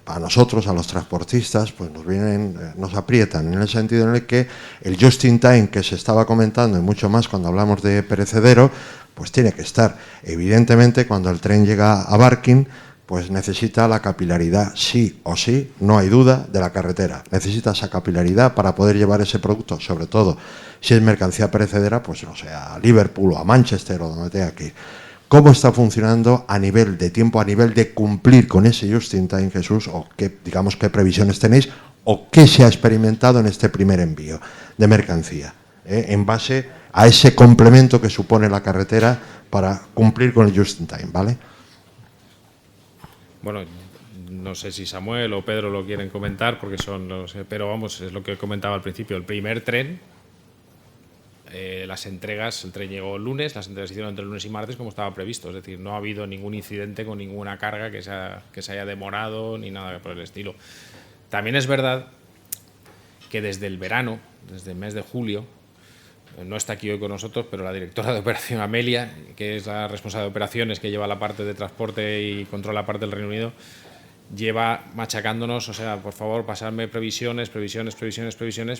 Speaker 5: a nosotros, a los transportistas, pues nos aprietan, en el sentido en el que el just in time que se estaba comentando, y mucho más cuando hablamos de perecedero, pues tiene que estar. Evidentemente, cuando el tren llega a Barking, pues necesita la capilaridad, sí o sí, no hay duda, de la carretera. Necesita esa capilaridad para poder llevar ese producto, sobre todo si es mercancía perecedera, pues no sé, a Liverpool o a Manchester o donde tenga que ir. ¿Cómo está funcionando a nivel de tiempo, a nivel de cumplir con ese just in time, Jesús? O qué previsiones tenéis, o qué se ha experimentado en este primer envío de mercancía, en base a ese complemento que supone la carretera para cumplir con el just in time, ¿vale?
Speaker 4: Bueno, no sé si Samuel o Pedro lo quieren comentar, porque pero vamos, es lo que comentaba al principio, el primer tren. Las entregas, el tren llegó el lunes, las entregas se hicieron entre lunes y martes como estaba previsto, es decir, no ha habido ningún incidente con ninguna carga que se haya demorado ni nada por el estilo. También es verdad que desde el verano, desde el mes de julio, no está aquí hoy con nosotros, pero la directora de operación Amelia, que es la responsable de operaciones que lleva la parte de transporte y controla la parte del Reino Unido, lleva machacándonos, o sea, por favor, pasarme previsiones,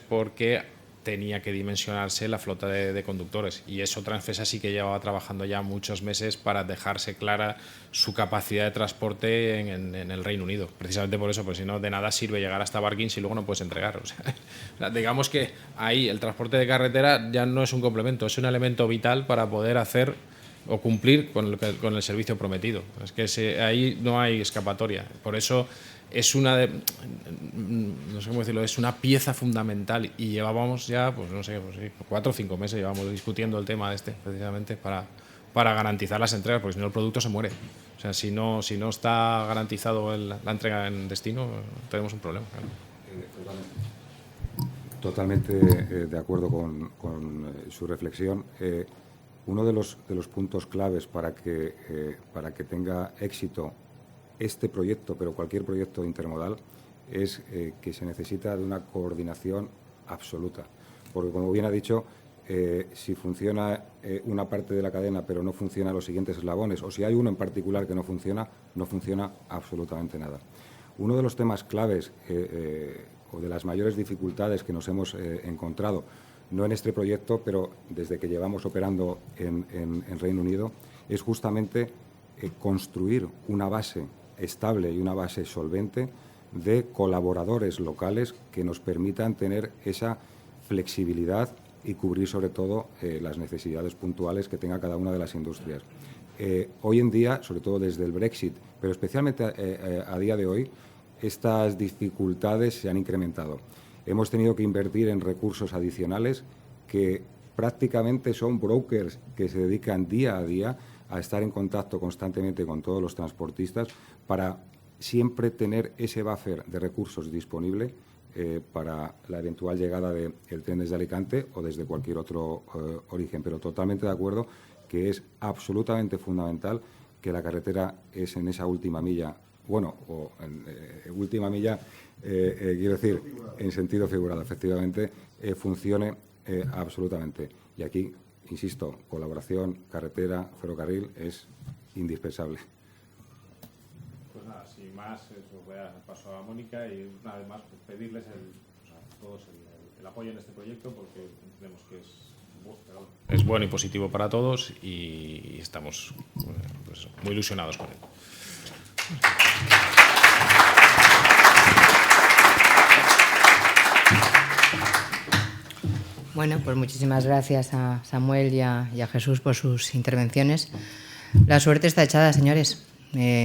Speaker 4: porque tenía que dimensionarse la flota de conductores, y eso Transfesa sí que llevaba trabajando ya muchos meses para dejarse clara su capacidad de transporte en el Reino Unido. Precisamente por eso, pues si no, de nada sirve llegar hasta Barking si luego no puedes entregar. O sea, digamos que ahí el transporte de carretera ya no es un complemento, es un elemento vital para poder hacer o cumplir con el servicio prometido. Es que ahí no hay escapatoria. Por eso es no sé cómo decirlo, es una pieza fundamental, y llevábamos ya, pues no sé, 4 o 5 meses llevamos discutiendo el tema precisamente para garantizar las entregas, porque si no el producto se muere. O sea, si no está garantizado la entrega en destino, tenemos un problema. Claro.
Speaker 3: Totalmente de acuerdo con su reflexión. Uno de los puntos claves para que tenga éxito este proyecto, pero cualquier proyecto intermodal, es que se necesita de una coordinación absoluta. Porque, como bien ha dicho, si funciona una parte de la cadena pero no funcionan los siguientes eslabones, o si hay uno en particular que no funciona absolutamente nada. Uno de los temas claves o de las mayores dificultades que nos hemos encontrado, no en este proyecto, pero desde que llevamos operando en Reino Unido, es justamente construir una base estable y una base solvente de colaboradores locales que nos permitan tener esa flexibilidad y cubrir sobre todo las necesidades puntuales que tenga cada una de las industrias. Hoy en día, sobre todo desde el Brexit, pero especialmente a día de hoy, estas dificultades se han incrementado. Hemos tenido que invertir en recursos adicionales que prácticamente son brokers que se dedican día a día a estar en contacto constantemente con todos los transportistas para siempre tener ese buffer de recursos disponible para la eventual llegada del tren desde Alicante o desde cualquier otro origen. Pero totalmente de acuerdo que es absolutamente fundamental que la carretera es en esa última milla, última milla, quiero decir, en sentido figurado, efectivamente, funcione absolutamente. Y aquí, insisto, colaboración, carretera, ferrocarril es indispensable.
Speaker 4: Pues nada, sin más, voy a paso a Mónica y una vez más pues, pedirles todos el apoyo en este proyecto, porque entendemos que es bueno y positivo para todos, y estamos pues, muy ilusionados con él.
Speaker 1: Bueno, pues muchísimas gracias a Samuel y a Jesús por sus intervenciones. La suerte está echada, señores.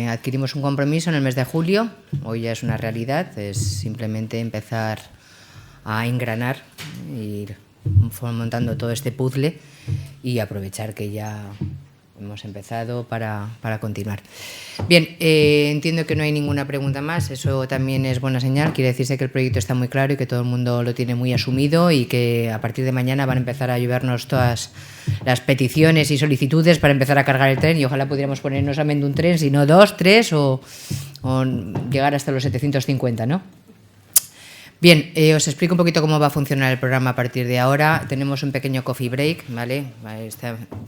Speaker 1: Adquirimos un compromiso en el mes de julio, hoy ya es una realidad, es simplemente empezar a engranar, ir montando todo este puzzle y aprovechar que ya hemos empezado para continuar. Bien, entiendo que no hay ninguna pregunta más, eso también es buena señal, quiere decirse que el proyecto está muy claro y que todo el mundo lo tiene muy asumido, y que a partir de mañana van a empezar a llovernos todas las peticiones y solicitudes para empezar a cargar el tren, y ojalá pudiéramos poner no solamente un tren, sino 2, 3 o llegar hasta los 750, ¿no? Bien, os explico un poquito cómo va a funcionar el programa a partir de ahora. Tenemos un pequeño coffee break, ¿vale?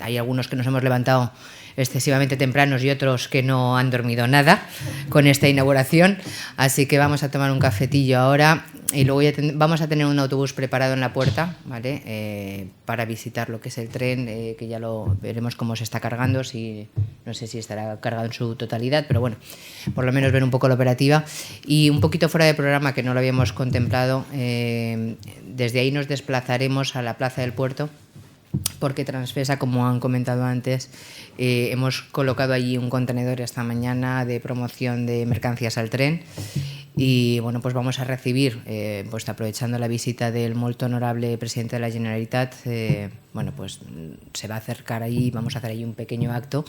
Speaker 1: Hay algunos que nos hemos levantado excesivamente tempranos y otros que no han dormido nada con esta inauguración, así que vamos a tomar un cafetillo ahora y luego ya vamos a tener un autobús preparado en la puerta, ¿vale? Para visitar lo que es el tren, que ya lo veremos cómo se está cargando, no sé si estará cargado en su totalidad, pero bueno, por lo menos ver un poco la operativa. Y un poquito fuera de programa, que no lo habíamos contemplado, desde ahí nos desplazaremos a la Plaza del Puerto, porque Transfesa, como han comentado antes, hemos colocado allí un contenedor esta mañana de promoción de mercancías al tren, y bueno, pues vamos a recibir, pues aprovechando la visita del muy honorable presidente de la Generalitat, bueno, pues se va a acercar ahí, vamos a hacer ahí un pequeño acto,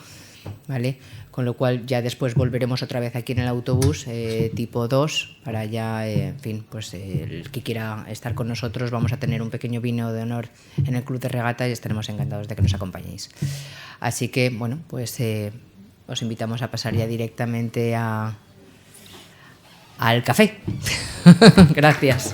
Speaker 1: ¿vale? Con lo cual ya después volveremos otra vez aquí en el autobús tipo 2 para ya, en fin, pues el que quiera estar con nosotros, vamos a tener un pequeño vino de honor en el Club de Regata y estaremos encantados de que nos acompañéis. Así que, bueno, pues os invitamos a pasar ya directamente a al café. Gracias.